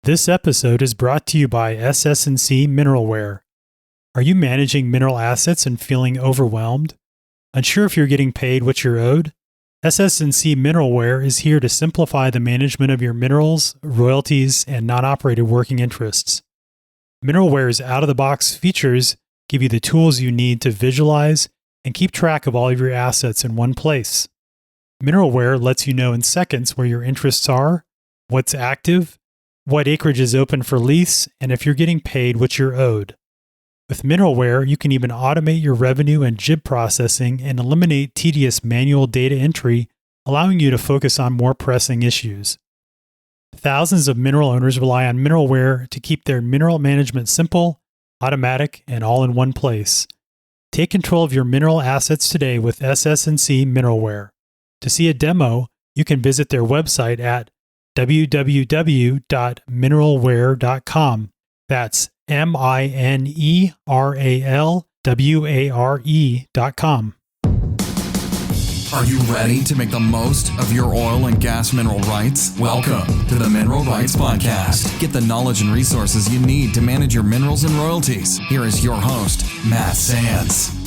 This episode is brought to you by SS&C Mineralware. Are you managing mineral assets and feeling overwhelmed? Unsure if you're getting paid what you're owed? SS&C Mineralware is here to simplify the management of your minerals, royalties, and non-operated working interests. Mineralware's out-of-the-box features give you the tools you need to visualize and keep track of all of your assets in one place. Mineralware lets you know in seconds where your interests are, what's active, what acreage is open for lease, and if you're getting paid what you're owed. With Mineralware, you can even automate your revenue and JIB processing and eliminate tedious manual data entry, allowing you to focus on more pressing issues. Thousands of mineral owners rely on Mineralware to keep their mineral management simple, automatic, and all in one place. Take control of your mineral assets today with SS&C Mineralware. To see a demo, you can visit their website at www.mineralware.com. That's mineralware.com. Are you ready to make the most of your oil and gas mineral rights? Welcome to the Mineral Rights Podcast. Get the knowledge and resources you need to manage your minerals and royalties. Here is your host, Matt Sands.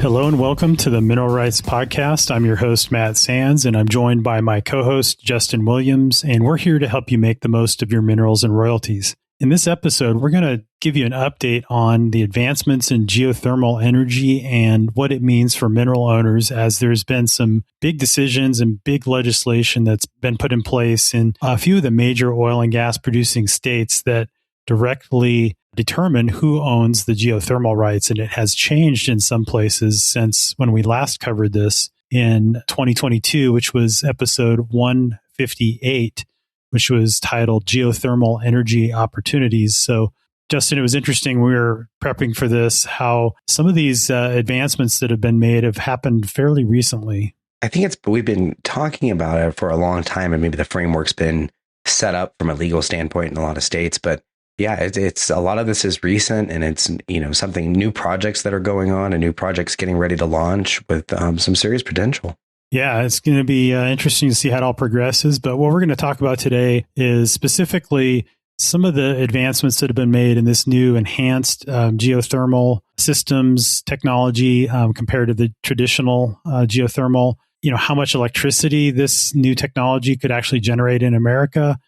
Hello and welcome to the Mineral Rights Podcast. I'm your host, Matt Sands, and I'm joined by my co-host, Justin Williams, and we're here to help you make the most of your minerals and royalties. In this episode, we're going to give you an update on the advancements in geothermal energy and what it means for mineral owners, as there's been some big decisions and big legislation that's been put in place in a few of the major oil and gas producing states that directly determine who owns the geothermal rights. And it has changed in some places since when we last covered this in 2022, which was episode 158, which was titled Geothermal Energy Opportunities. So, Justin, it was interesting. We were prepping for this, how some of these advancements that have been made have happened fairly recently. I think we've been talking about it for a long time, and maybe the framework's been set up from a legal standpoint in a lot of states. But yeah, it's a lot of this is recent, and it's something, new projects that are going on and new projects getting ready to launch with some serious potential. Yeah, it's going to be interesting to see how it all progresses. But what we're going to talk about today is specifically some of the advancements that have been made in this new enhanced geothermal systems technology compared to the traditional geothermal. How much electricity this new technology could actually generate in America.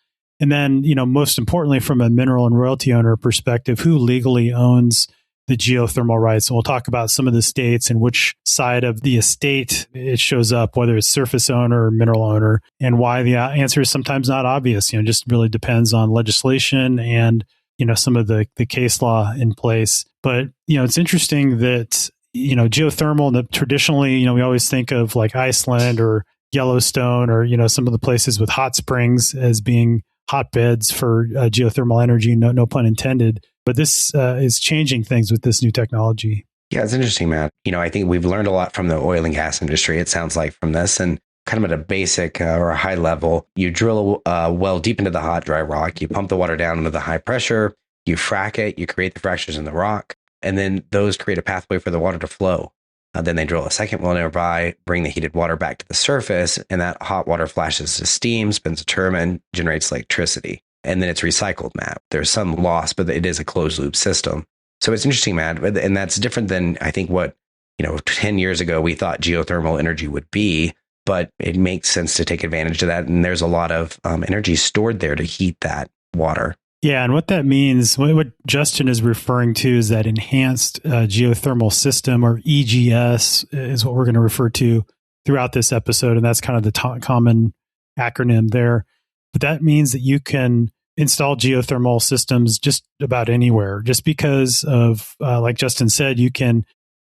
And then, most importantly, from a mineral and royalty owner perspective, who legally owns the geothermal rights. And we'll talk about some of the states and which side of the estate it shows up, whether it's surface owner or mineral owner, and why the answer is sometimes not obvious. Just really depends on legislation and, some of the case law in place. But, it's interesting that, geothermal, that traditionally, we always think of like Iceland or Yellowstone or, some of the places with hot springs as being hotbeds for geothermal energy, no pun intended. But this is changing things with this new technology. Yeah, it's interesting, Matt. I think we've learned a lot from the oil and gas industry, it sounds like, from this. And kind of at a basic or a high level, you drill a well deep into the hot, dry rock. You pump the water down into the high pressure. You frack it. You create the fractures in the rock. And then those create a pathway for the water to flow. Then they drill a second well nearby, bring the heated water back to the surface, and that hot water flashes to steam, spins a turbine, generates electricity. And then it's recycled, Matt. There's some loss, but it is a closed loop system. So it's interesting, Matt. And that's different than, I think, what, 10 years ago we thought geothermal energy would be. But it makes sense to take advantage of that. And there's a lot of energy stored there to heat that water. Yeah. And what that means, what Justin is referring to is that enhanced geothermal system, or EGS, is what we're going to refer to throughout this episode. And that's kind of the common acronym there. But that means that you can install geothermal systems just about anywhere, just because of, like Justin said, you can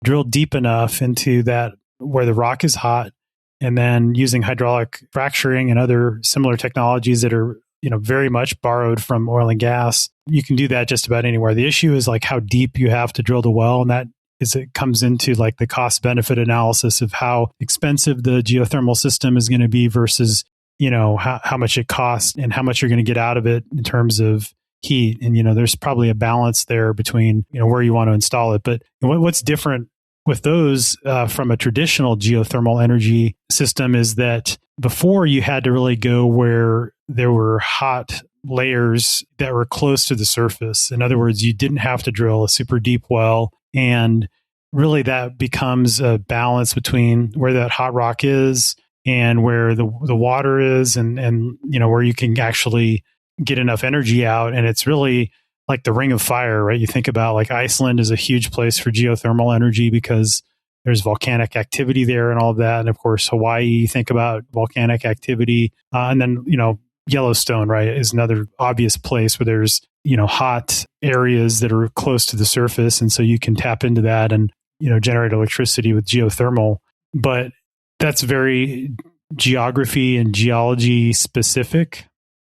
drill deep enough into that where the rock is hot, and then using hydraulic fracturing and other similar technologies that are very much borrowed from oil and gas. You can do that just about anywhere. The issue is like how deep you have to drill the well. And that is, it comes into like the cost benefit analysis of how expensive the geothermal system is going to be versus, how much it costs and how much you're going to get out of it in terms of heat. And, there's probably a balance there between, where you want to install it. But what's different with those from a traditional geothermal energy system is that before you had to really go where there were hot layers that were close to the surface. In other words, you didn't have to drill a super deep well. And really that becomes a balance between where that hot rock is and where the water is and where you can actually get enough energy out. And it's really like the ring of fire, right? You think about like Iceland is a huge place for geothermal energy because there's volcanic activity there and all of that. And of course, Hawaii, you think about volcanic activity. And then, Yellowstone, right, is another obvious place where there's, hot areas that are close to the surface. And so you can tap into that and, generate electricity with geothermal. But that's very geography and geology specific.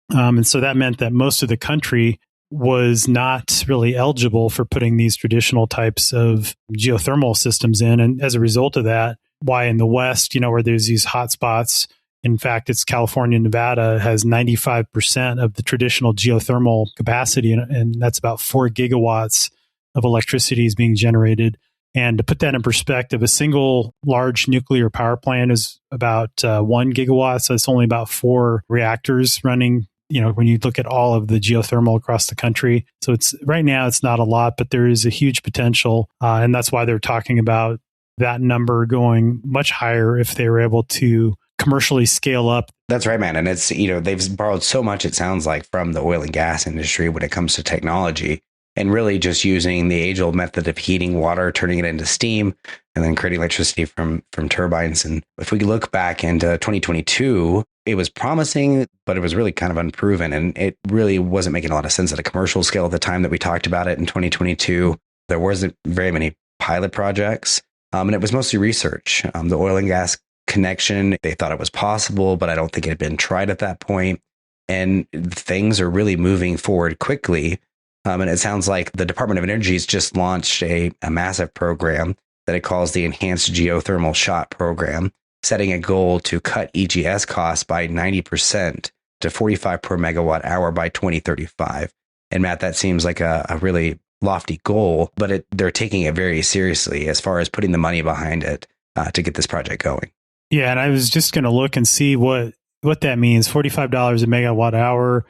And so that meant that most of the country was not really eligible for putting these traditional types of geothermal systems in. And as a result of that, why in the West, where there's these hot spots, in fact, it's California and Nevada has 95% of the traditional geothermal capacity, and that's about 4 gigawatts of electricity is being generated. And to put that in perspective, a single large nuclear power plant is about 1 gigawatt. So it's only about 4 reactors running, when you look at all of the geothermal across the country. So it's right now, it's not a lot, but there is a huge potential. And that's why they're talking about that number going much higher if they were able to commercially scale up. That's right, man. And it's, they've borrowed so much, it sounds like, from the oil and gas industry when it comes to technology and really just using the age old method of heating water, turning it into steam, and then creating electricity from turbines. And if we look back into 2022, it was promising, but it was really kind of unproven. And it really wasn't making a lot of sense at a commercial scale at the time that we talked about it in 2022. There wasn't very many pilot projects, and it was mostly research. The oil and gas connection, they thought it was possible, but I don't think it had been tried at that point. And things are really moving forward quickly. And it sounds like the Department of Energy has just launched a massive program that it calls the Enhanced Geothermal Shot Program, setting a goal to cut EGS costs by 90% to 45 per megawatt hour by 2035. And Matt, that seems like a really lofty goal, but they're taking it very seriously as far as putting the money behind it to get this project going. Yeah, and I was just going to look and see what that means. $45 a megawatt hour.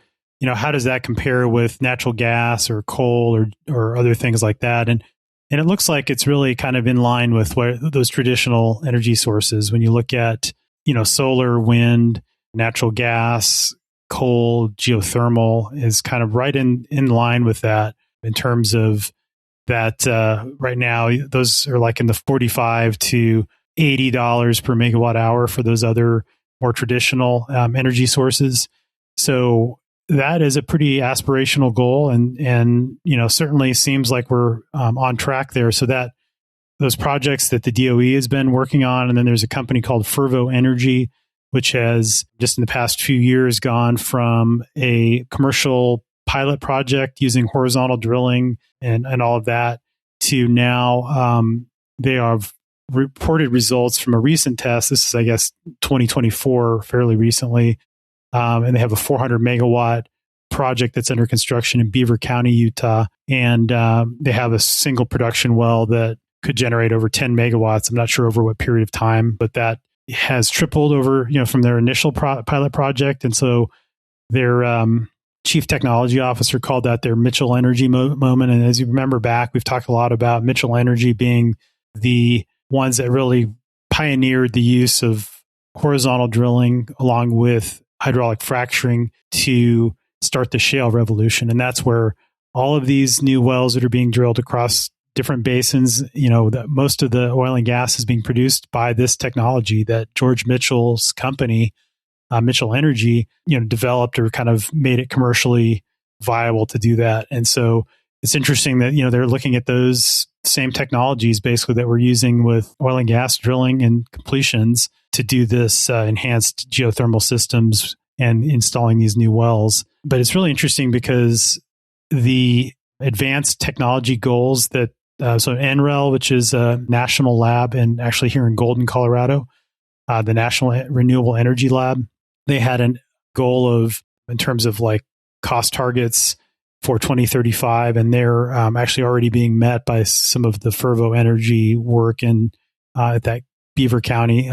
How does that compare with natural gas or coal or other things like that? And it looks like it's really kind of in line with those traditional energy sources. When you look at, solar, wind, natural gas, coal, geothermal is kind of right in line with that in terms of that right now, those are like in the $45 to $80 per megawatt hour for those other more traditional energy sources. So that is a pretty aspirational goal, and certainly seems like we're on track there. So that those projects that the DOE has been working on, and then there's a company called Fervo Energy, which has just in the past few years gone from a commercial pilot project using horizontal drilling and all of that to now they have reported results from a recent test. This is, I guess, 2024, fairly recently. And they have a 400 megawatt project that's under construction in Beaver County, Utah. And they have a single production well that could generate over 10 megawatts. I'm not sure over what period of time, but that has tripled over, from their initial pilot project. And so their chief technology officer called that their Mitchell Energy moment. And as you remember back, we've talked a lot about Mitchell Energy being the ones that really pioneered the use of horizontal drilling along with hydraulic fracturing to start the shale revolution. And that's where all of these new wells that are being drilled across different basins, that most of the oil and gas is being produced by this technology that George Mitchell's company, Mitchell Energy, developed or kind of made it commercially viable to do that. And so it's interesting that, they're looking at those same technologies basically that we're using with oil and gas drilling and completions to do this enhanced geothermal systems and installing these new wells. But it's really interesting because the advanced technology goals that, so NREL, which is a national lab and actually here in Golden, Colorado, the National Renewable Energy Lab, they had a goal of, in terms of like cost targets for 2035, and they're actually already being met by some of the Fervo Energy work in at that Beaver County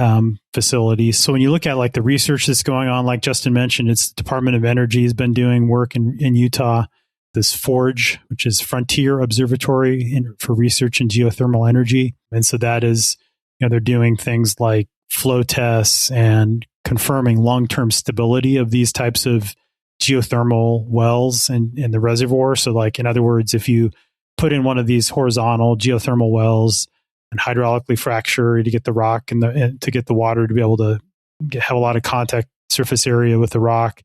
facilities. So when you look at like the research that's going on, like Justin mentioned, it's the Department of Energy has been doing work in Utah. This FORGE, which is Frontier Observatory for Research in Geothermal Energy. And so that is, they're doing things like flow tests and confirming long-term stability of these types of geothermal wells in the reservoir. So like, in other words, if you put in one of these horizontal geothermal wells and hydraulically fracture to get the rock and to get the water to be able to have a lot of contact surface area with the rock,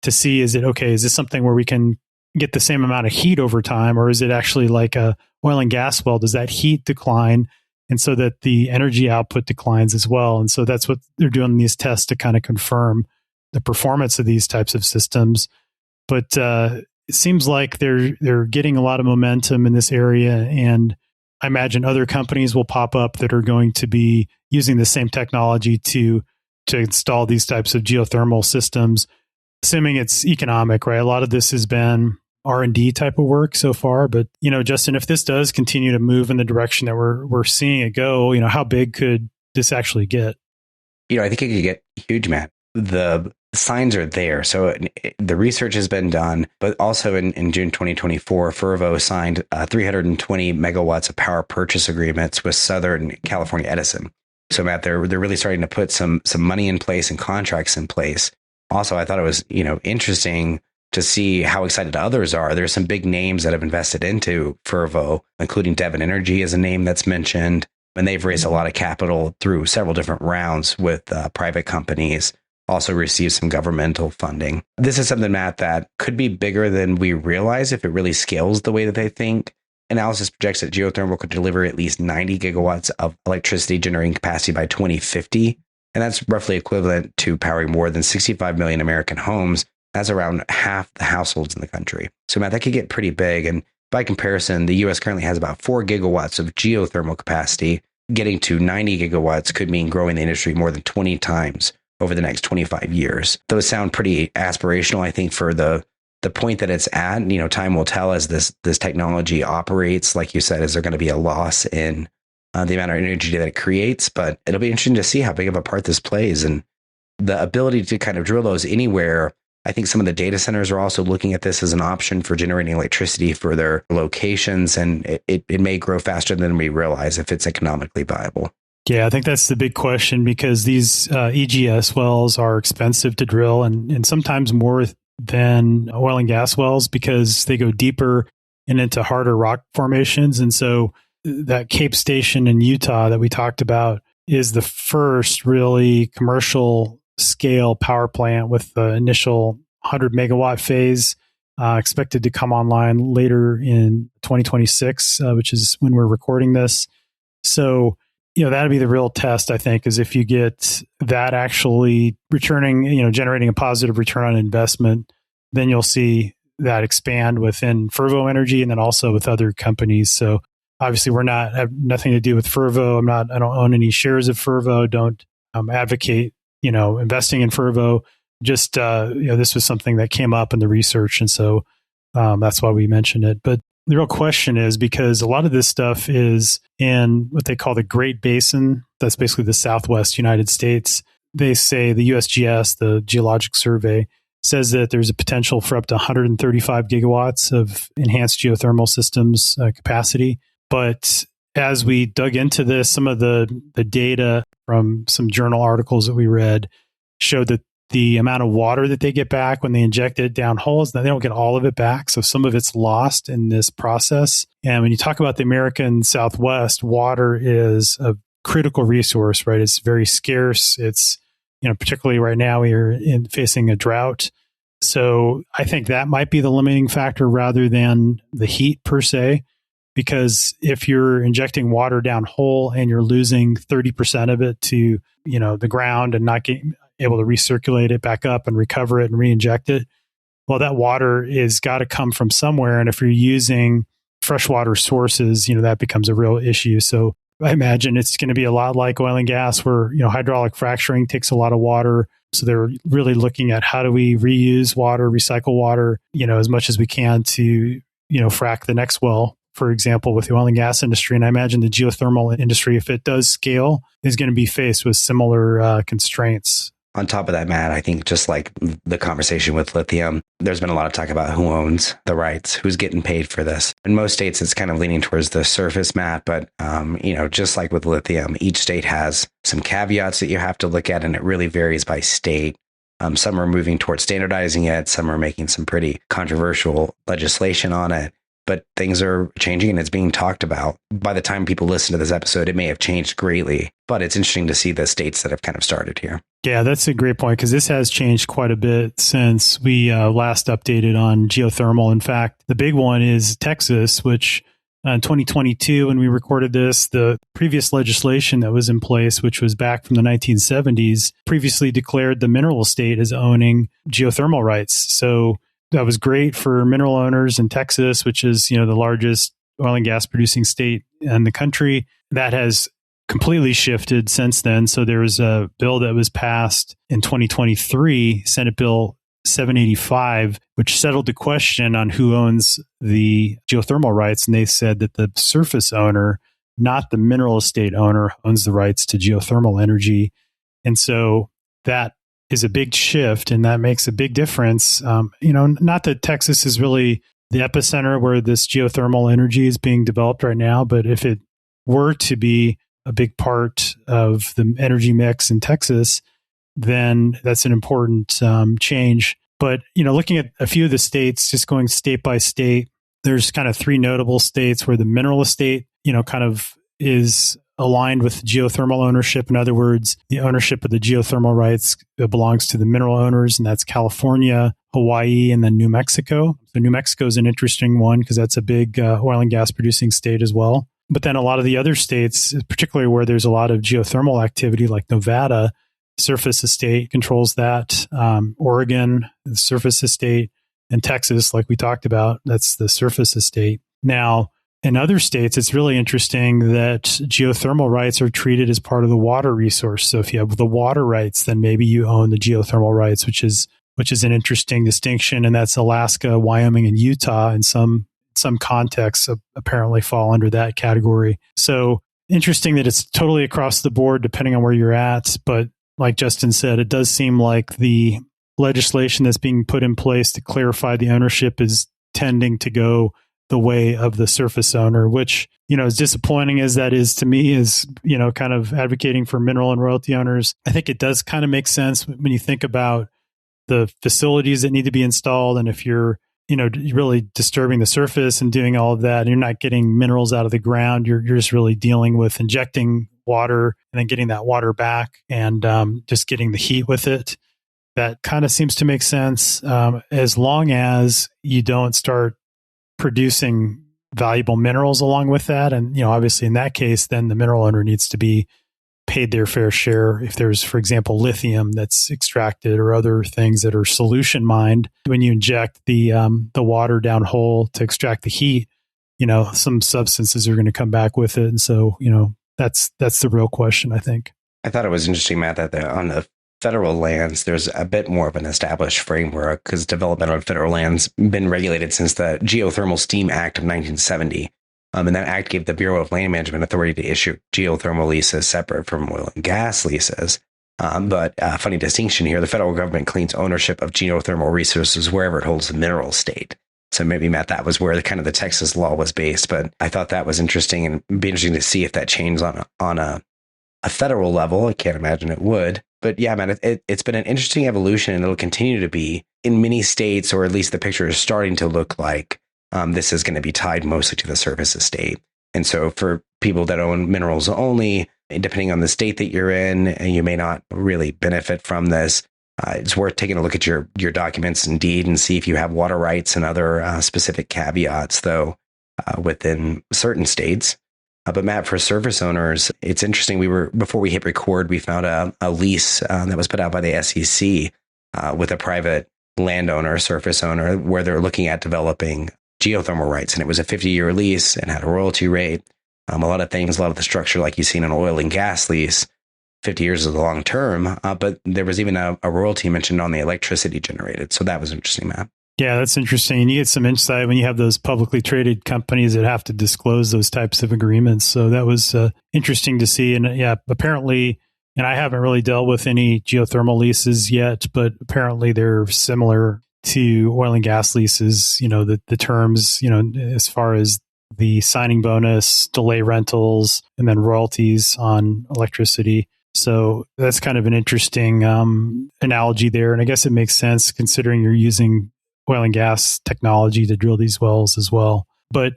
to see, is this something where we can get the same amount of heat over time, or is it actually like a oil and gas well? Does that heat decline? And so that the energy output declines as well. And so that's what they're doing in these tests to kind of confirm the performance of these types of systems. But it seems like they're getting a lot of momentum in this area. And I imagine other companies will pop up that are going to be using the same technology to install these types of geothermal systems, assuming it's economic, right? A lot of this has been R&D type of work so far. But, Justin, if this does continue to move in the direction that we're seeing it go, how big could this actually get? I think it could get huge, Matt. The signs are there. So the research has been done, but also in June 2024, Fervo signed 320 megawatts of power purchase agreements with Southern California Edison. So Matt, they're really starting to put some money in place and contracts in place. Also, I thought it was, interesting to see how excited others are. There's some big names that have invested into Fervo, including Devon Energy is a name that's mentioned, and they've raised a lot of capital through several different rounds with private companies, also received some governmental funding. This is something, Matt, that could be bigger than we realize if it really scales the way that they think. Analysis projects that geothermal could deliver at least 90 gigawatts of electricity generating capacity by 2050. And that's roughly equivalent to powering more than 65 million American homes. That's around half the households in the country. So, Matt, that could get pretty big. And by comparison, the U.S. currently has about 4 gigawatts of geothermal capacity. Getting to 90 gigawatts could mean growing the industry more than 20 times over the next 25 years. Those sound pretty aspirational, I think, for the point that it's at. Time will tell as this technology operates. Like you said, is there going to be a loss in the amount of energy that it creates? But it'll be interesting to see how big of a part this plays. And the ability to kind of drill those anywhere. I think some of the data centers are also looking at this as an option for generating electricity for their locations, and it may grow faster than we realize if it's economically viable. Yeah, I think that's the big question, because these EGS wells are expensive to drill and sometimes more than oil and gas wells because they go deeper and into harder rock formations. And so that Cape Station in Utah that we talked about is the first really commercial scale power plant with the initial 100 megawatt phase expected to come online later in 2026, which is when we're recording this. So, that'd be the real test, I think, is if you get that actually returning, generating a positive return on investment, then you'll see that expand within Fervo Energy and then also with other companies. So obviously have nothing to do with Fervo. I don't own any shares of Fervo, don't advocate investing in Fervo. Just, this was something that came up in the research. And so that's why we mentioned it. But the real question is, because a lot of this stuff is in what they call the Great Basin. That's basically the Southwest United States. They say the USGS, the Geologic Survey, says that there's a potential for up to 135 gigawatts of enhanced geothermal systems capacity. But as we dug into this, some of the data from some journal articles that we read showed that the amount of water that they get back when they inject it down holes, they don't get all of it back. So some of it's lost in this process. And when you talk about the American Southwest, water is a critical resource, right? It's very scarce. It's, particularly right now we're facing a drought. So I think that might be the limiting factor rather than the heat per se. Because if you're injecting water down hole and you're losing 30% of it to, the ground and not getting able to recirculate it back up and recover it and re-inject it, well, that water is got to come from somewhere. And if you're using freshwater sources, that becomes a real issue. So I imagine it's going to be a lot like oil and gas where, hydraulic fracturing takes a lot of water. So they're really looking at how do we reuse water, recycle water, as much as we can to, frack the next well for example, with the oil and gas industry. And I imagine the geothermal industry, if it does scale, is going to be faced with similar constraints. On top of that, Matt, I think just like the conversation with lithium, there's been a lot of talk about who owns the rights, who's getting paid for this. In most states, it's kind of leaning towards the surface, Matt. But, just like with lithium, each state has some caveats that you have to look at, and it really varies by state. Some are moving towards standardizing it. Some are making some pretty controversial legislation on it. But things are changing and it's being talked about. By the time people listen to this episode, it may have changed greatly, but it's interesting to see the states that have kind of started here. Yeah, that's a great point because this has changed quite a bit since we last updated on geothermal. In fact, the big one is Texas, which in 2022, when we recorded this, the previous legislation that was in place, which was back from the 1970s, previously declared the mineral estate as owning geothermal rights. So that was great for mineral owners in Texas, which is, the largest oil and gas producing state in the country. That has completely shifted since then. So there was a bill that was passed in 2023, Senate Bill 785, which settled the question on who owns the geothermal rights. And they said that the surface owner, not the mineral estate owner, owns the rights to geothermal energy. And so that is a big shift, and that makes a big difference. Not that Texas is really the epicenter where this geothermal energy is being developed right now, but if it were to be a big part of the energy mix in Texas, then that's an important change. But, looking at a few of the states, just going state by state, there's kind of three notable states where the mineral estate, kind of is aligned with geothermal ownership. In other words, the ownership of the geothermal rights belongs to the mineral owners, and that's California, Hawaii, and then New Mexico. So New Mexico is an interesting one because that's a big oil and gas producing state as well. But then a lot of the other states, particularly where there's a lot of geothermal activity like Nevada, surface estate controls that. Oregon, the surface estate, and Texas, like we talked about, that's the surface estate. Now, in other states, it's really interesting that geothermal rights are treated as part of the water resource. So if you have the water rights, then maybe you own the geothermal rights, which is an interesting distinction. And that's Alaska, Wyoming, and Utah in some contexts apparently fall under that category. So interesting that it's totally across the board depending on where you're at. But like Justin said, it does seem like the legislation that's being put in place to clarify the ownership is tending to go the way of the surface owner, which, as disappointing as that is to me, is, kind of advocating for mineral and royalty owners. I think it does kind of make sense when you think about the facilities that need to be installed. And if you're, really disturbing the surface and doing all of that, and you're not getting minerals out of the ground, you're just really dealing with injecting water and then getting that water back and just getting the heat with it. That kind of seems to make sense as long as you don't start producing valuable minerals along with that. And, obviously in that case, then the mineral owner needs to be paid their fair share. If there's, for example, lithium that's extracted or other things that are solution mined, when you inject the water down hole to extract the heat, some substances are going to come back with it. And so, that's the real question, I think. I thought it was interesting, Matt, that on the federal lands, there's a bit more of an established framework because development on federal lands been regulated since the Geothermal Steam Act of 1970. And that act gave the Bureau of Land Management authority to issue geothermal leases separate from oil and gas leases. But funny distinction here, the federal government claims ownership of geothermal resources wherever it holds the mineral estate. So maybe, Matt, that was where the Texas law was based. But I thought that was interesting, and it'd be interesting to see if that changed on a federal level. I can't imagine it would. But yeah, man, it's been an interesting evolution, and it'll continue to be in many states, or at least the picture is starting to look like this is going to be tied mostly to the surface estate. And so for people that own minerals only, depending on the state that you're in, and you may not really benefit from this, it's worth taking a look at your documents and deed and see if you have water rights and other specific caveats, though, within certain states. But Matt, for surface owners, it's interesting. Before we hit record, we found a lease that was put out by the SEC with a private landowner, surface owner, where they're looking at developing geothermal rights. And it was a 50-year lease and had a royalty rate. A lot of the structure like you've seen an oil and gas lease, 50 years is a long term, but there was even a royalty mentioned on the electricity generated. So that was interesting, Matt. Yeah, that's interesting. And you get some insight when you have those publicly traded companies that have to disclose those types of agreements. So that was interesting to see. And yeah, apparently, and I haven't really dealt with any geothermal leases yet, but apparently they're similar to oil and gas leases. The terms, as far as the signing bonus, delay rentals, and then royalties on electricity. So that's kind of an interesting analogy there. And I guess it makes sense considering you're using oil and gas technology to drill these wells as well. But,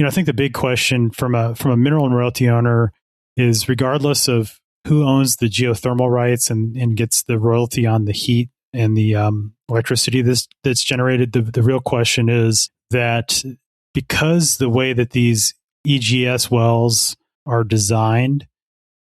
I think the big question from a mineral and royalty owner is, regardless of who owns the geothermal rights and gets the royalty on the heat and the electricity that's generated, the real question is that because the way that these EGS wells are designed,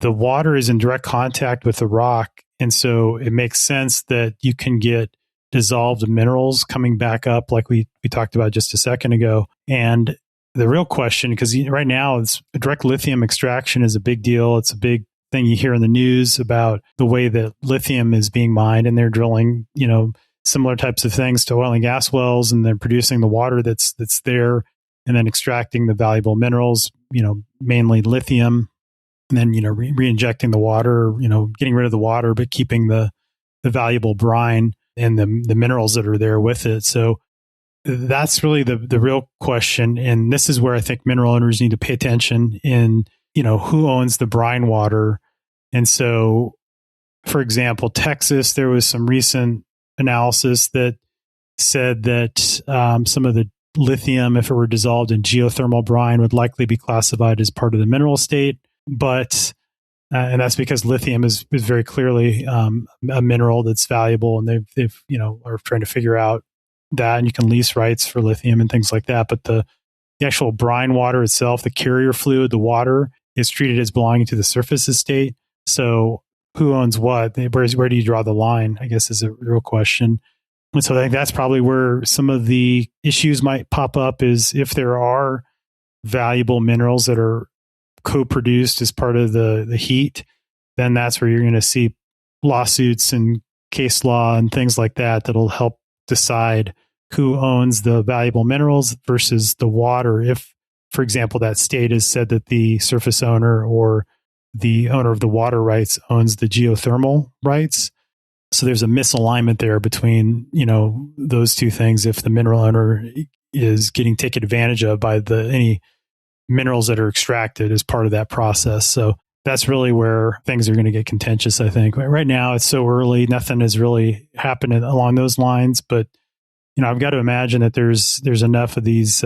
the water is in direct contact with the rock. And so it makes sense that you can get dissolved minerals coming back up, like we talked about just a second ago. And the real question, because right now it's direct lithium extraction is a big deal. It's a big thing you hear in the news about the way that lithium is being mined, and they're drilling, similar types of things to oil and gas wells, and they're producing the water that's there, and then extracting the valuable minerals, mainly lithium, and then re-injecting the water, getting rid of the water, but keeping the valuable brine and the minerals that are there with it. So that's really the real question. And this is where I think mineral owners need to pay attention in, who owns the brine water. And so, for example, Texas, there was some recent analysis that said that some of the lithium, if it were dissolved in geothermal brine, would likely be classified as part of the mineral state. But and that's because lithium is very clearly a mineral that's valuable, and they've are trying to figure out that, and you can lease rights for lithium and things like that. But the actual brine water itself, the carrier fluid, the water, is treated as belonging to the surface estate. So who owns what? Where do you draw the line, I guess, is a real question. And so I think that's probably where some of the issues might pop up, is if there are valuable minerals that are co-produced as part of the heat, then that's where you're going to see lawsuits and case law and things like that that'll help decide who owns the valuable minerals versus the water. If, for example, that state has said that the surface owner or the owner of the water rights owns the geothermal rights. So there's a misalignment there between, those two things. If the mineral owner is getting taken advantage of by any minerals that are extracted as part of that process. So that's really where things are going to get contentious, I think. Right now, it's so early. Nothing has really happened along those lines. But, I've got to imagine that there's enough of these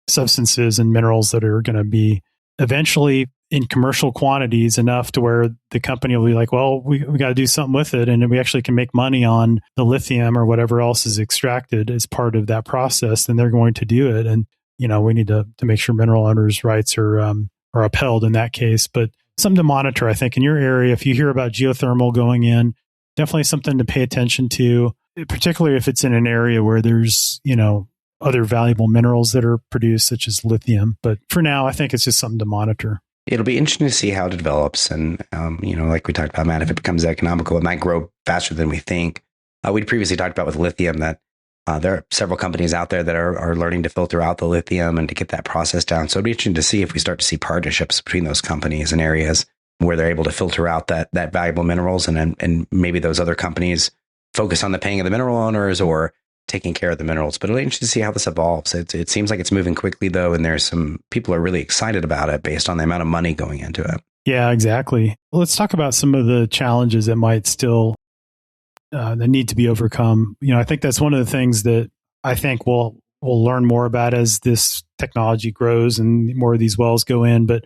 substances and minerals that are going to be eventually in commercial quantities enough to where the company will be like, well, we got to do something with it. And we actually can make money on the lithium or whatever else is extracted as part of that process. Then they're going to do it. And we need to make sure mineral owners' rights are upheld in that case. But something to monitor, I think, in your area. If you hear about geothermal going in, definitely something to pay attention to, particularly if it's in an area where there's, other valuable minerals that are produced, such as lithium. But for now, I think it's just something to monitor. It'll be interesting to see how it develops. And, like we talked about, Matt, if it becomes economical, it might grow faster than we think. We'd previously talked about with lithium that there are several companies out there that are learning to filter out the lithium and to get that process down. So it'd be interesting to see if we start to see partnerships between those companies in areas where they're able to filter out that valuable minerals, and maybe those other companies focus on the paying of the mineral owners or taking care of the minerals. But it'll be interesting to see how this evolves. It seems like it's moving quickly, though, and there's some people are really excited about it based on the amount of money going into it. Yeah, exactly. Well, let's talk about some of the challenges that might still that need to be overcome. I think that's one of the things that I think we'll learn more about as this technology grows and more of these wells go in. But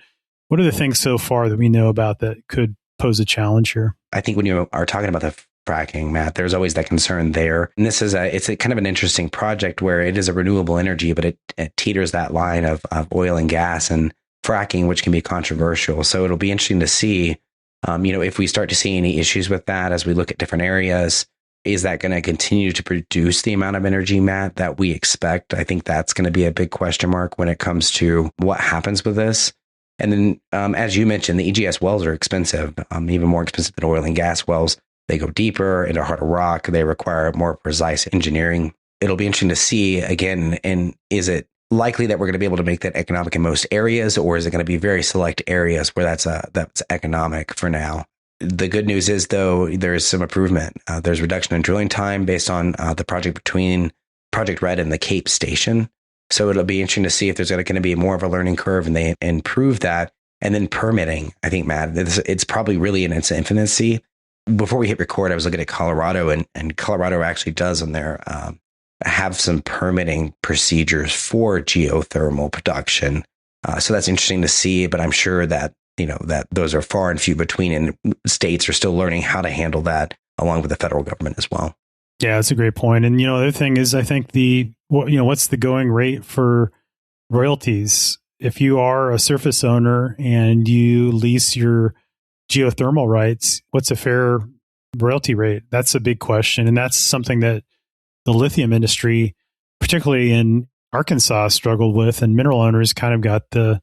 what are the things so far that we know about that could pose a challenge here? I think when you are talking about the fracking, Matt, there's always that concern there. And this is it's a kind of an interesting project where it is a renewable energy, but it teeters that line of oil and gas and fracking, which can be controversial. So it'll be interesting to see, if we start to see any issues with that as we look at different areas. Is that going to continue to produce the amount of energy, Matt, that we expect? I think that's going to be a big question mark when it comes to what happens with this. And then, as you mentioned, the EGS wells are expensive, even more expensive than oil and gas wells. They go deeper into harder rock. They require more precise engineering. it'll be interesting to see again, and is it likely that we're going to be able to make that economic in most areas, or is it going to be very select areas where that's economic for now? The good news is, though, there is some improvement. There's reduction in drilling time based on the project between Project Red and the Cape Station. So it'll be interesting to see if there's going to be more of a learning curve and they improve that. And then permitting, I think, Matt, it's probably really in its infancy. Before we hit record, I was looking at Colorado, and Colorado actually does in their have some permitting procedures for geothermal production. So that's interesting to see, but I'm sure that, that those are far and few between, and states are still learning how to handle that along with the federal government as well. Yeah, that's a great point. And, the other thing is, I think what's the going rate for royalties? If you are a surface owner and you lease your geothermal rights, what's a fair royalty rate? That's a big question. And that's something that the lithium industry, particularly in Arkansas, struggled with. And mineral owners kind of got the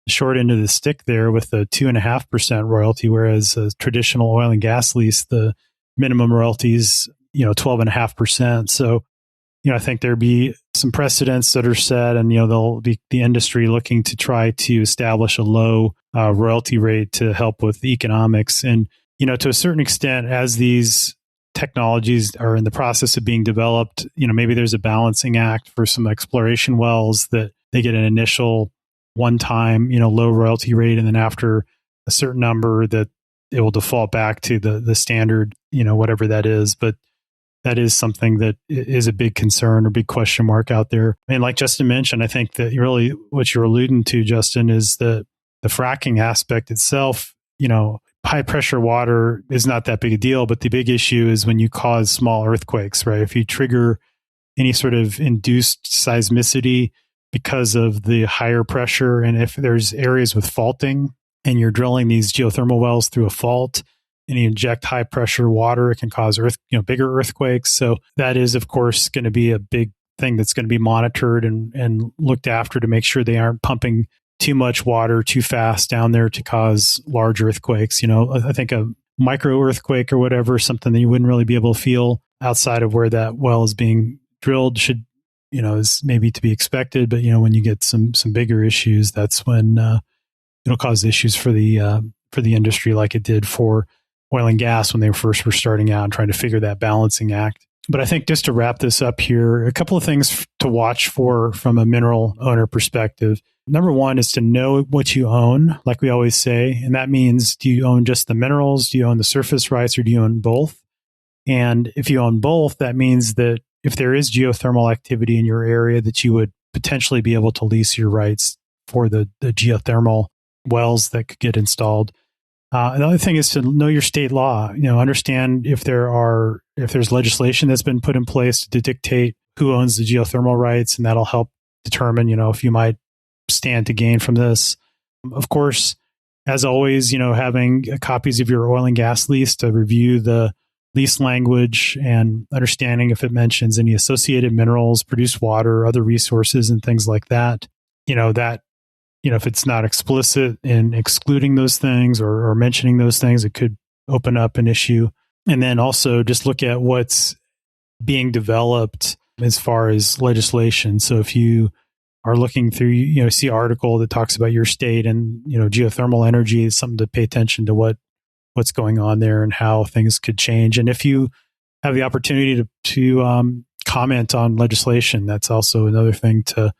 short end of the stick there with the 2.5% royalty, whereas a traditional oil and gas lease, the minimum royalties, 12.5%. So, I think there'd be some precedents that are set, and there'll be the industry looking to try to establish a low royalty rate to help with the economics. And to a certain extent, as these technologies are in the process of being developed, maybe there's a balancing act for some exploration wells that they get an initial one-time low royalty rate, and then after a certain number that it will default back to the standard, whatever that is. But that is something that is a big concern or big question mark out there. And like Justin mentioned, I think that really what you're alluding to, Justin, is the fracking aspect itself. High pressure water is not that big a deal, but the big issue is when you cause small earthquakes, right? If you trigger any sort of induced seismicity because of the higher pressure, and if there's areas with faulting and you're drilling these geothermal wells through a fault, and you inject high pressure water, it can cause bigger earthquakes. So that is, of course, going to be a big thing that's going to be monitored and looked after to make sure they aren't pumping too much water too fast down there to cause large earthquakes. I think a micro earthquake or whatever, something that you wouldn't really be able to feel outside of where that well is being drilled is maybe to be expected. But, when you get some bigger issues, that's when it'll cause issues for the industry, like it did for oil and gas when they first were starting out and trying to figure that balancing act. But I think just to wrap this up here, a couple of things to watch for from a mineral owner perspective. Number one is to know what you own, like we always say. And that means, do you own just the minerals? Do you own the surface rights, or do you own both? And if you own both, that means that if there is geothermal activity in your area, that you would potentially be able to lease your rights for the geothermal wells that could get installed. Another thing is to know your state law. Understand if there's legislation that's been put in place to dictate who owns the geothermal rights, and that'll help determine, if you might stand to gain from this. Of course, as always, having copies of your oil and gas lease to review the lease language and understanding if it mentions any associated minerals, produced water, other resources, and things like that. If it's not explicit in excluding those things or mentioning those things, it could open up an issue. And then also just look at what's being developed as far as legislation. So if you are looking through, see an article that talks about your state and, geothermal energy is something to pay attention to what's going on there and how things could change. And if you have the opportunity to comment on legislation, that's also another thing to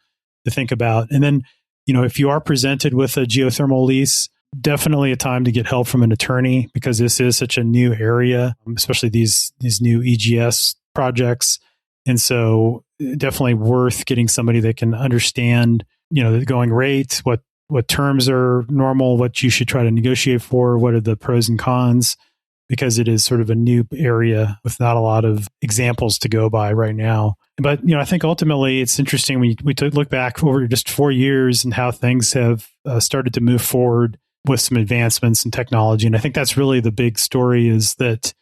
think about. And then, if you are presented with a geothermal lease, definitely a time to get help from an attorney, because this is such a new area, especially these new EGS projects. And so definitely worth getting somebody that can understand, the going rate, what terms are normal, what you should try to negotiate for, what are the pros and cons, because it is sort of a new area with not a lot of examples to go by right now. But, I think ultimately it's interesting when we look back over just 4 years and how things have started to move forward with some advancements in technology. And I think that's really the big story, is that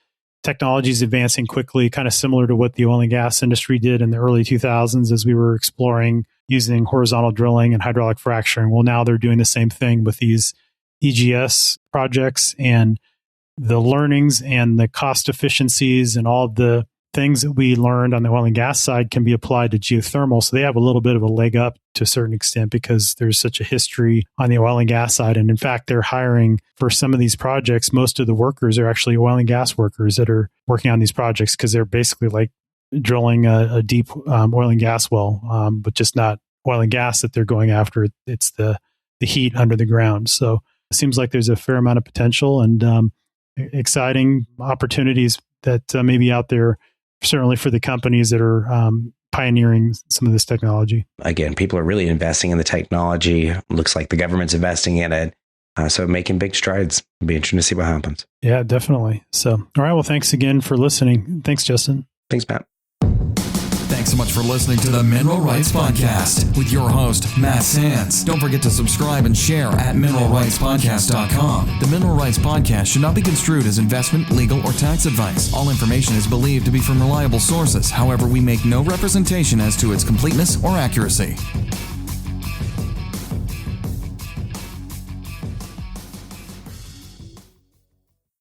technology is advancing quickly, kind of similar to what the oil and gas industry did in the early 2000s as we were exploring using horizontal drilling and hydraulic fracturing. Well, now they're doing the same thing with these EGS projects, and the learnings and the cost efficiencies and all of the things that we learned on the oil and gas side can be applied to geothermal. So they have a little bit of a leg up to a certain extent because there's such a history on the oil and gas side. And in fact, they're hiring for some of these projects. Most of the workers are actually oil and gas workers that are working on these projects because they're basically like drilling a deep oil and gas well, but just not oil and gas that they're going after. It's the heat under the ground. So it seems like there's a fair amount of potential and exciting opportunities that may be out there, certainly for the companies that are pioneering some of this technology. Again, people are really investing in the technology. Looks like the government's investing in it. So making big strides. It'll be interesting to see what happens. Yeah, definitely. So, all right. Well, thanks again for listening. Thanks, Justin. Thanks, Matt. Thanks so much for listening to the Mineral Rights Podcast with your host, Matt Sands. Don't forget to subscribe and share at mineralrightspodcast.com. The Mineral Rights Podcast should not be construed as investment, legal, or tax advice. All information is believed to be from reliable sources. However, we make no representation as to its completeness or accuracy.